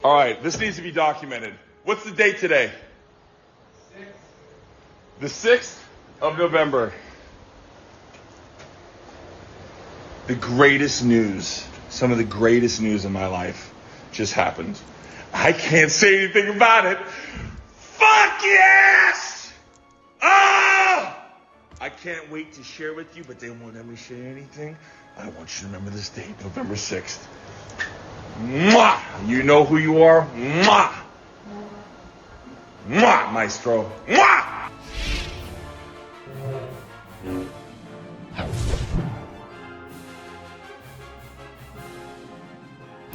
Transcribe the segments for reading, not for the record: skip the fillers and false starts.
All right, this needs to be documented. What's the date today? 6th. The 6th of November. The greatest news, some of the greatest news in my life just happened. I can't say anything about it. Fuck yes! Ah! I can't wait to share with you, but they won't let me share anything. I want you to remember this date, November 6th. Mwah! You know who you are? Mwah! Mwah, maestro. Mwah!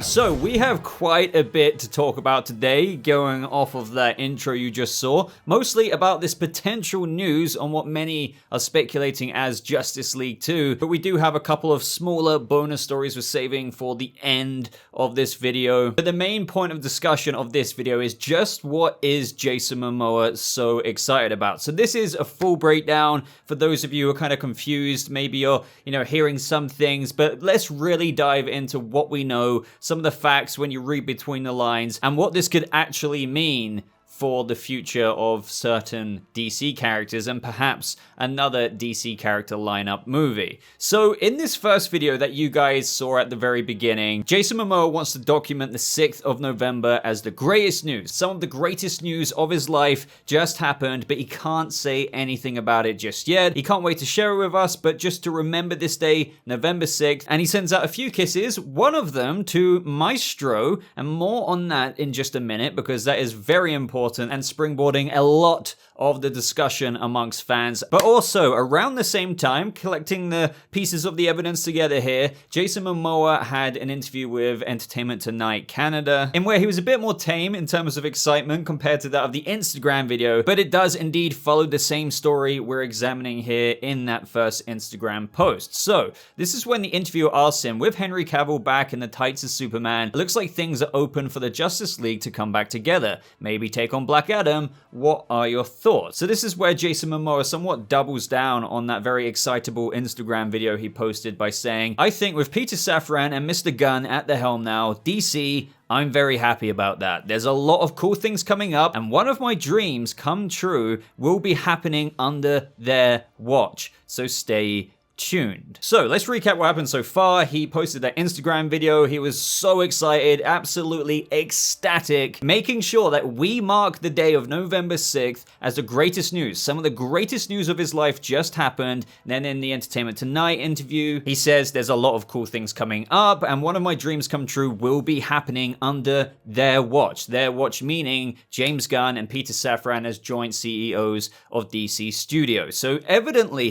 So we have quite a bit to talk about today, going off of that intro you just saw, mostly about this potential news on what many are speculating as Justice League 2, but we do have a couple of smaller bonus stories we're saving for the end of this video. But the main point of discussion of this video is just what is Jason Momoa so excited about. So this is a full breakdown for those of you who are kind of confused, maybe you're, hearing some things, but let's really dive into what we know, some of the facts when you read between the lines, and what this could actually mean for the future of certain DC characters and perhaps another DC character lineup movie. So in this first video that you guys saw at the very beginning, Jason Momoa wants to document the 6th of November as the greatest news. Some of the greatest news of his life just happened, but he can't say anything about it just yet. He can't wait to share it with us, but just to remember this day, November 6th, and he sends out a few kisses, one of them to Maestro, and more on that in just a minute because that is very important and springboarding a lot of the discussion amongst fans. But also, around the same time, collecting the pieces of the evidence together here, Jason Momoa had an interview with Entertainment Tonight Canada, in where he was a bit more tame in terms of excitement compared to that of the Instagram video, but it does indeed follow the same story we're examining here in that first Instagram post. So, this is when the interviewer asks him, with Henry Cavill back in the tights as Superman, it looks like things are open for the Justice League to come back together, maybe take on Black Adam. What are your thoughts? So this is where Jason Momoa somewhat doubles down on that very excitable Instagram video he posted by saying, I think with Peter Safran and Mr. Gunn at the helm now, DC, I'm very happy about that. There's a lot of cool things coming up, and one of my dreams come true will be happening under their watch. So stay tuned. So let's recap what happened so far. He posted that Instagram video. He was so excited, absolutely ecstatic, making sure that we mark the day of November 6th as the greatest news. Some of the greatest news of his life just happened. And then in the Entertainment Tonight interview, he says there's a lot of cool things coming up, and one of my dreams come true will be happening under their watch. Their watch meaning James Gunn and Peter Safran as joint CEOs of DC Studios. So evidently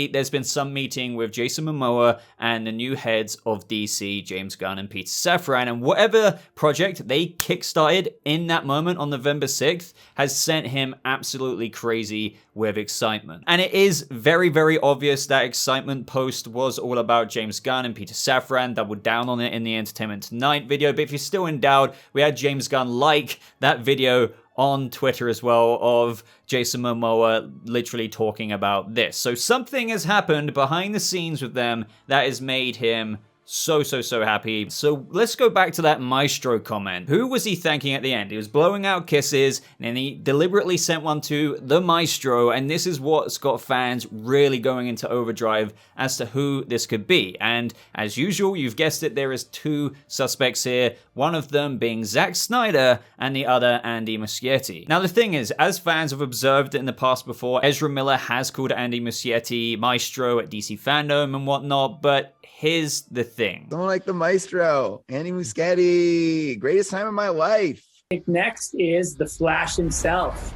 there's been some meeting with Jason Momoa and the new heads of DC, James Gunn and Peter Safran, and whatever project they kickstarted in that moment on November 6th has sent him absolutely crazy with excitement. And it is very, very obvious that excitement post was all about James Gunn and Peter Safran. Doubled down on it in the Entertainment Tonight video, but if you're still in doubt, we had James Gunn like that video on Twitter as well of Jason Momoa literally talking about this. So something has happened behind the scenes with them that has made him so happy. So let's go back to that Maestro comment. Who was he thanking at the end? He was blowing out kisses, and then he deliberately sent one to the Maestro, and this is what's got fans really going into overdrive as to who this could be. And as usual, you've guessed it, there is two suspects here, one of them being Zack Snyder and the other Andy Muschietti. Now the thing is, as fans have observed in the past before, Ezra Miller has called Andy Muschietti Maestro at DC Fandom and whatnot, but here's the thing. Someone like the Maestro, Andy Muschietti, greatest time of my life. Next is the Flash himself.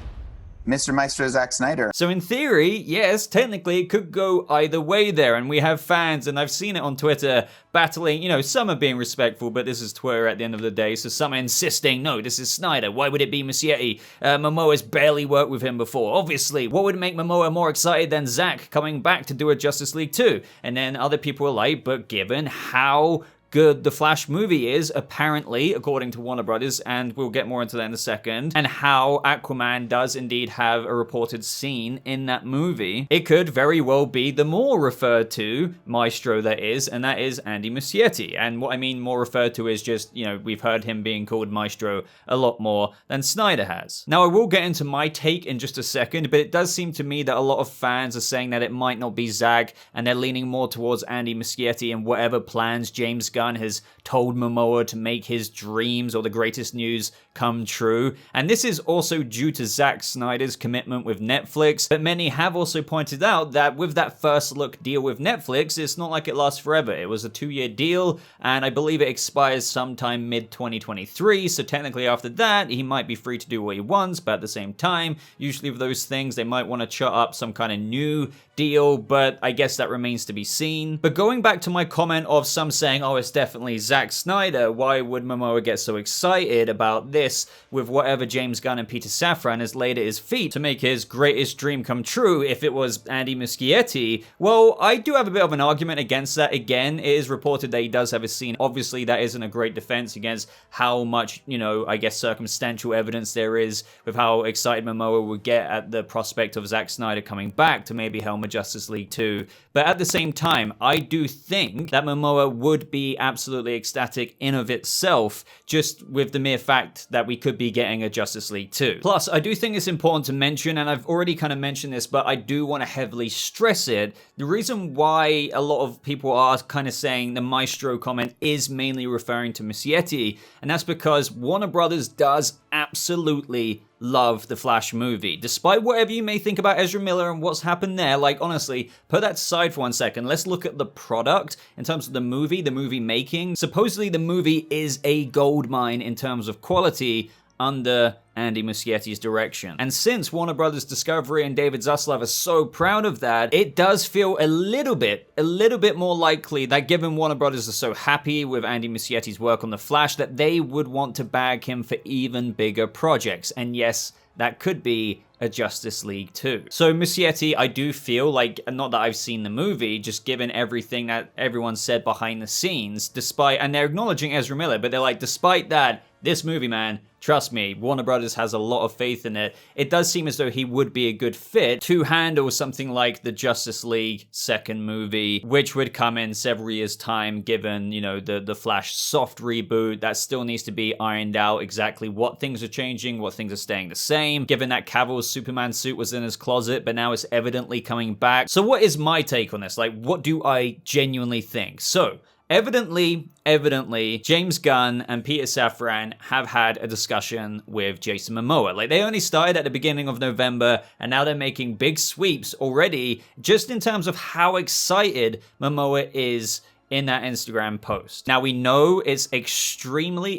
Mr. Maestro Zack Snyder. So in theory, yes, technically it could go either way there, and we have fans, and I've seen it on Twitter, battling, some are being respectful, but this is Twitter at the end of the day, so some are insisting, no, this is Snyder, why would it be Muschietti? Momoa's barely worked with him before. Obviously, what would make Momoa more excited than Zack coming back to do a Justice League 2? And then other people are like, but given how good the Flash movie is, apparently, according to Warner Brothers, and we'll get more into that in a second, and how Aquaman does indeed have a reported scene in that movie, it could very well be the more referred to maestro that is, and that is Andy Muschietti. And what I mean more referred to is just, we've heard him being called maestro a lot more than Snyder has. Now, I will get into my take in just a second, but it does seem to me that a lot of fans are saying that it might not be Zack, and they're leaning more towards Andy Muschietti and whatever plans James Gunn has told Momoa to make his dreams or the greatest news come true. And this is also due to Zack Snyder's commitment with Netflix, but many have also pointed out that with that first look deal with Netflix, it's not like it lasts forever. It was a 2-year deal, and I believe it expires sometime mid-2023, so technically after that, he might be free to do what he wants, but at the same time, usually with those things, they might want to chart up some kind of new deal, but I guess that remains to be seen. But going back to my comment of some saying, oh, it's definitely Zack Snyder, why would Momoa get so excited about this with whatever James Gunn and Peter Safran has laid at his feet to make his greatest dream come true if it was Andy Muschietti? Well, I do have a bit of an argument against that. Again, it is reported that he does have a scene. Obviously, that isn't a great defense against how much, I guess circumstantial evidence there is with how excited Momoa would get at the prospect of Zack Snyder coming back to maybe helm a Justice League 2. But at the same time, I do think that Momoa would be absolutely ecstatic in of itself, just with the mere fact that we could be getting a Justice League 2. Plus, I do think it's important to mention, and I've already kind of mentioned this, but I do want to heavily stress it, the reason why a lot of people are kind of saying the maestro comment is mainly referring to Muschietti, and that's because Warner Brothers does absolutely love the Flash movie. Despite whatever you may think about Ezra Miller and what's happened there, like honestly, put that aside for 1 second. Let's look at the product in terms of the movie making. Supposedly the movie is a goldmine in terms of quality under Andy Muschietti's direction. And since Warner Brothers Discovery and David Zaslav are so proud of that, it does feel a little bit more likely that given Warner Brothers are so happy with Andy Muschietti's work on The Flash, that they would want to bag him for even bigger projects. And yes, that could be a Justice League 2. So Muschietti, I do feel like, not that I've seen the movie, just given everything that everyone said behind the scenes, and they're acknowledging Ezra Miller, but they're like, despite that, this movie, man, trust me, Warner Brothers has a lot of faith in it. It does seem as though he would be a good fit to handle something like the Justice League second movie, which would come in several years' time, given, the Flash soft reboot. That still needs to be ironed out exactly what things are changing, what things are staying the same, given that Cavill's Superman suit was in his closet, but now it's evidently coming back. So what is my take on this? Like, what do I genuinely think? So, Evidently, James Gunn and Peter Safran have had a discussion with Jason Momoa. Like, they only started at the beginning of November, and now they're making big sweeps already, just in terms of how excited Momoa is in that Instagram post. Now, we know it's extremely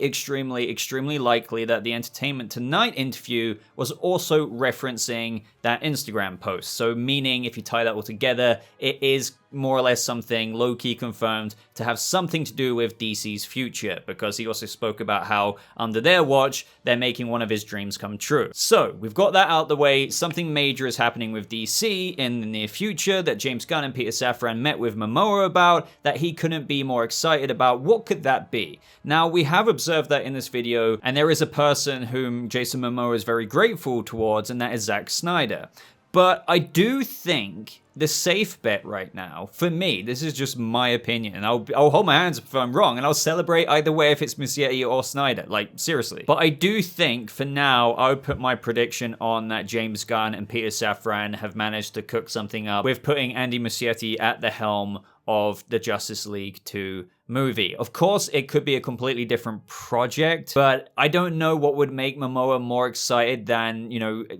likely that the Entertainment Tonight interview was also referencing that Instagram post. So meaning, if you tie that all together, it is more or less something low-key confirmed to have something to do with DC's future, because he also spoke about how under their watch, they're making one of his dreams come true. So we've got that out the way. Something major is happening with DC in the near future that James Gunn and Peter Safran met with Momoa about, that he couldn't be more excited about. What could that be? Now, we have observed that in this video, and there is a person whom Jason Momoa is very grateful towards, and that is Zack Snyder. But I do think the safe bet right now, for me, this is just my opinion, and I'll hold my hands up if I'm wrong, and I'll celebrate either way if it's Muschietti or Snyder, like, seriously. But I do think, for now, I would put my prediction on that James Gunn and Peter Safran have managed to cook something up with putting Andy Muschietti at the helm of the Justice League 2 movie. Of course, it could be a completely different project, but I don't know what would make Momoa more excited than,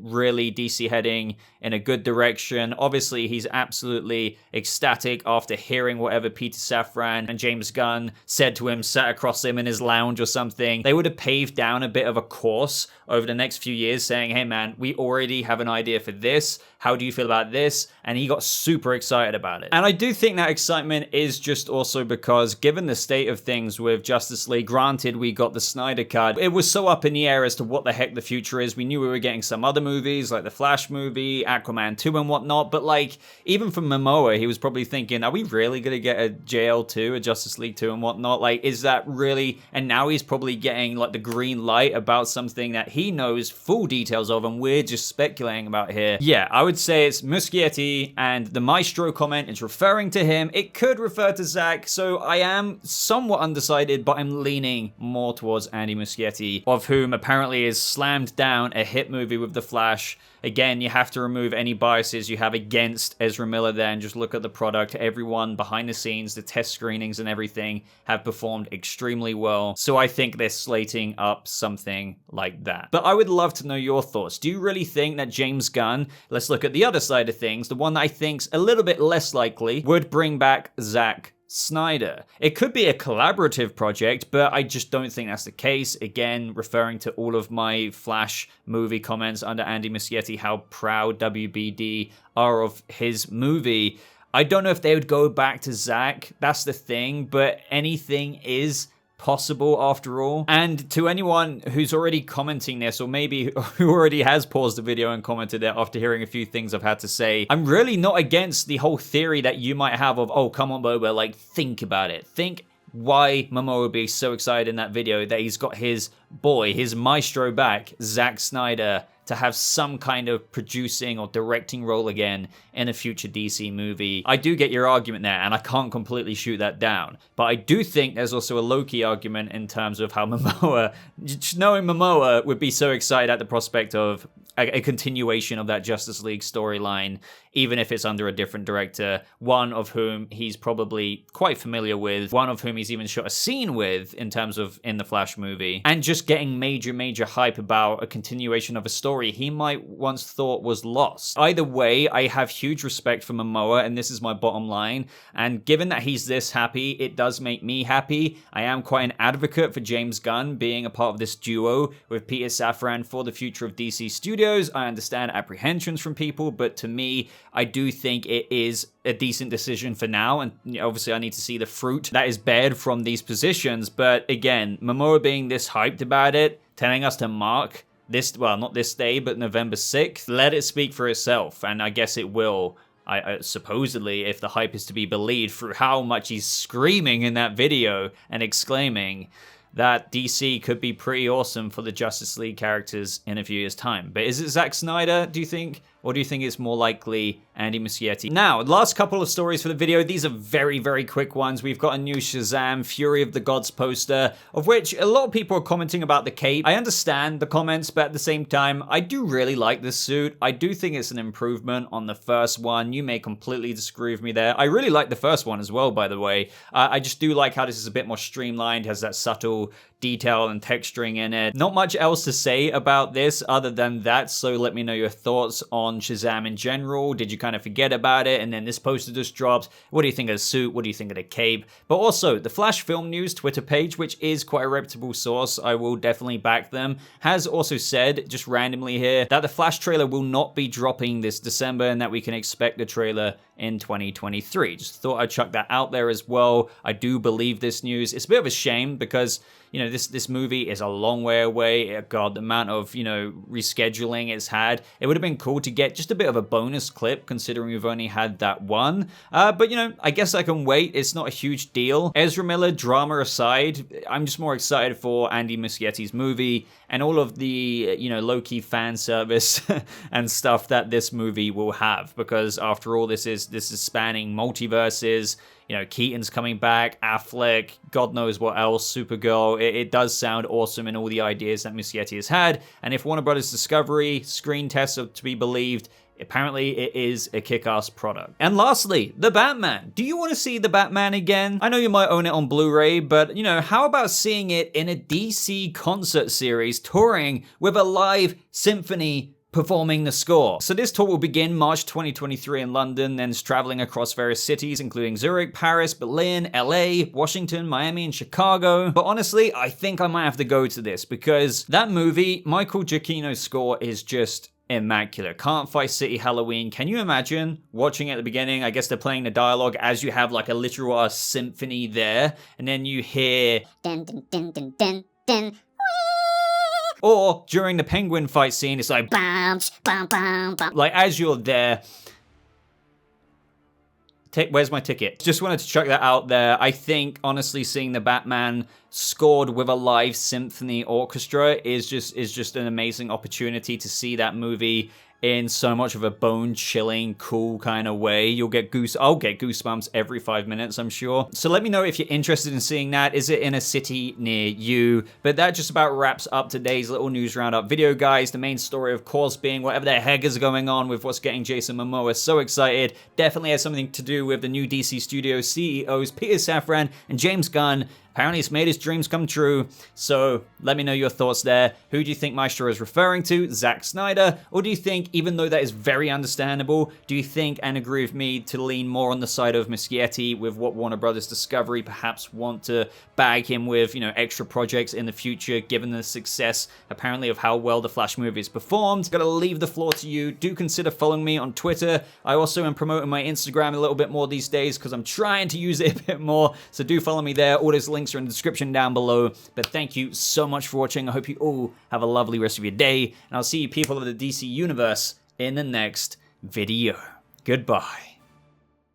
really DC heading in a good direction. Obviously, he's absolutely ecstatic after hearing whatever Peter Safran and James Gunn said to him, sat across him in his lounge or something. They would have paved down a bit of a course over the next few years saying, hey man, we already have an idea for this. How do you feel about this? And he got super excited about it. And I do think that excitement is just also because given given the state of things with Justice League, granted we got the Snyder Cut, it was so up in the air as to what the heck the future is. We knew we were getting some other movies like the Flash movie, Aquaman 2 and whatnot, but like even from Momoa, he was probably thinking, are we really gonna get a JL2, a Justice League 2 and whatnot? Like, is that really? And now he's probably getting like the green light about something that he knows full details of and we're just speculating about here. Yeah, I would say it's Muschietti, and the Maestro comment is referring to him. It could refer to Zack, so I am somewhat undecided, but I'm leaning more towards Andy Muschietti, of whom apparently is slammed down a hit movie with The Flash. Again, you have to remove any biases you have against Ezra Miller there and just look at the product. Everyone behind the scenes, the test screenings and everything have performed extremely well. So I think they're slating up something like that. But I would love to know your thoughts. Do you really think that James Gunn, let's look at the other side of things, the one that I think's a little bit less likely, would bring back Zack Snyder? It could be a collaborative project, but I just don't think that's the case. Again, referring to all of my Flash movie comments under Andy Muschietti, how proud WBD are of his movie. I don't know if they would go back to Zack. That's the thing, but anything is possible after all. And to anyone who's already commenting this, or maybe who already has paused the video and commented it after hearing a few things I've had to say, I'm really not against the whole theory that you might have of, oh, come on, Boba, like, think about it. Think why Momoa would be so excited in that video that he's got his boy, his maestro back, Zack Snyder, to have some kind of producing or directing role again in a future DC movie. I do get your argument there, and I can't completely shoot that down. But I do think there's also a low-key argument in terms of how Momoa, just knowing Momoa, would be so excited at the prospect of a continuation of that Justice League storyline, even if it's under a different director, one of whom he's probably quite familiar with, one of whom he's even shot a scene with in terms of in the Flash movie, and just getting major hype about a continuation of a story he might once thought was lost. Either way, I have huge respect for Momoa, and this is my bottom line, and given that he's this happy, it does make me happy. I am quite an advocate for James Gunn being a part of this duo with Peter Safran for the future of DC Studios. I understand apprehensions from people, but to me, I do think it is a decent decision for now, and obviously I need to see the fruit that is bared from these positions. But again, Momoa being this hyped about it, telling us to mark this, well, not this day, but November 6th, let it speak for itself, and I guess it will. I supposedly, if the hype is to be believed through how much he's screaming in that video and exclaiming, that DC could be pretty awesome for the Justice League characters in a few years' time. But is it Zack Snyder, do you think? Or do you think it's more likely Andy Muschietti? Now, last couple of stories for the video. These are very quick ones. We've got a new Shazam Fury of the Gods poster, of which a lot of people are commenting about the cape. I understand the comments, but at the same time, I do really like this suit. I do think it's an improvement on the first one. You may completely disagree with me there. I really like the first one as well, by the way. I just do like how this is a bit more streamlined, has that subtle detail and texturing in it. Not much else to say about this other than that, so let me know your thoughts on Shazam in general. Did you kind of forget about it and then this poster just dropped? What do you think of the suit? What do you think of the cape? But also, the Flash Film News Twitter page, which is quite a reputable source, I will definitely back them, has also said, just randomly here, that the Flash trailer will not be dropping this December and that we can expect the trailer in 2023. Just thought I'd chuck that out there as well. I do believe this news. It's a bit of a shame because, you know, this movie is a long way away. God, the amount of, you know, rescheduling it's had. It would have been cool to get just a bit of a bonus clip considering we've only had that one. But, you know, I guess I can wait. It's not a huge deal. Ezra Miller drama aside, I'm just more excited for Andy Muschietti's movie and all of the, you know, low-key fan service and stuff that this movie will have, because after all, this is spanning multiverses. You know, Keaton's coming back, Affleck, God knows what else, Supergirl. It does sound awesome in all the ideas that Muschietti has had. And if Warner Brothers Discovery screen tests are to be believed, apparently it is a kick-ass product. And lastly, the Batman. Do you want to see the Batman again? I know you might own it on Blu-ray, but, you know, how about seeing it in a DC concert series touring with a live symphony performing the score? So this tour will begin March 2023 in London, then is traveling across various cities, including Zurich, Paris, Berlin, LA, Washington, Miami, and Chicago. But honestly, I think I might have to go to this because that movie, Michael Giacchino's score is just immaculate. Can't Fight City Halloween. Can you imagine watching at the beginning? I guess they're playing the dialogue as you have like a literal symphony there, and then you hear dun, dun, dun, dun, dun, dun. Or during the penguin fight scene, it's like bam, bam, bam, bam. Like as you're there. Where's my ticket? Just wanted to check that out there. I think, honestly, seeing the Batman scored with a live symphony orchestra is just an amazing opportunity to see that movie in so much of a bone-chilling, cool kind of way. I'll get goosebumps every 5 minutes, I'm sure. So let me know if you're interested in seeing that. Is it in a city near you? But that just about wraps up today's little news roundup video, guys. The main story, of course, being whatever the heck is going on with what's getting Jason Momoa so excited. Definitely has something to do with the new DC Studios CEOs, Peter Safran and James Gunn. Apparently it's made his dreams come true, so let me know your thoughts there. Who do you think Maestro is referring to? Zack Snyder? Or do you think, even though that is very understandable, do you think, and agree with me, to lean more on the side of Muschietti with what Warner Brothers Discovery perhaps want to bag him with, extra projects in the future, given the success, apparently, of how well the Flash movie has performed? Gotta leave the floor to you. Do consider following me on Twitter. I also am promoting my Instagram a little bit more these days because I'm trying to use it a bit more, so do follow me there. All those links are in the description down below. But thank you so much for watching. I hope you all have a lovely rest of your day, and I'll see you people of the DC universe in the next video. Goodbye.